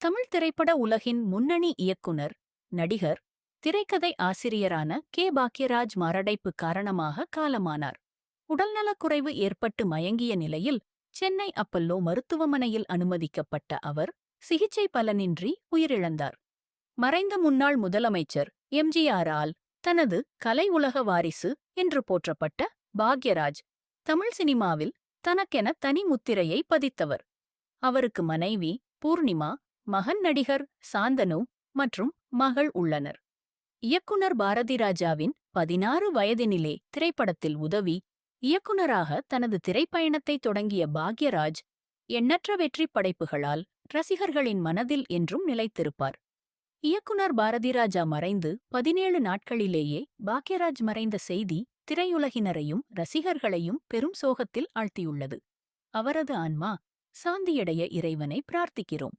தமிழ் திரைப்பட உலகின் முன்னணி இயக்குனர், நடிகர், திரைக்கதை ஆசிரியரான பாக்யராஜ் மாரடைப்பு காரணமாக காலமானார். உடல்நலக்குறைவு ஏற்பட்டு மயங்கிய நிலையில் சென்னை அப்பல்லோ மருத்துவமனையில் அனுமதிக்கப்பட்ட அவர் சிகிச்சை பலனின்றி உயிரிழந்தார். மறைந்த முன்னாள் முதலமைச்சர் எம்ஜிஆரால் தனது கலை உலக வாரிசு என்று போற்றப்பட்ட பாக்யராஜ் தமிழ் சினிமாவில் தனக்கென தனி முத்திரையை பதித்தவர். அவருக்கு மனைவி பூர்ணிமா, மகன் நடிகர் சாந்தனு மற்றும் மகள் உள்ளனர். இயக்குனர் பாரதிராஜாவின் 16 வயதினிலே திரைப்படத்தில் உதவி இயக்குனராக தனது திரைப்பயணத்தை தொடங்கிய பாக்யராஜ் எண்ணற்ற வெற்றி படைப்புகளால் ரசிகர்களின் மனதில் என்றும் நிலைத்திருப்பார். இயக்குனர் பாரதிராஜா மறைந்து 17 நாட்களிலேயே பாக்யராஜ் மறைந்த செய்தி திரையுலகினரையும் ரசிகர்களையும் பெரும் சோகத்தில் ஆழ்த்தியுள்ளது. அவரது ஆன்மா சாந்தியடைய இறைவனை பிரார்த்திக்கிறோம்.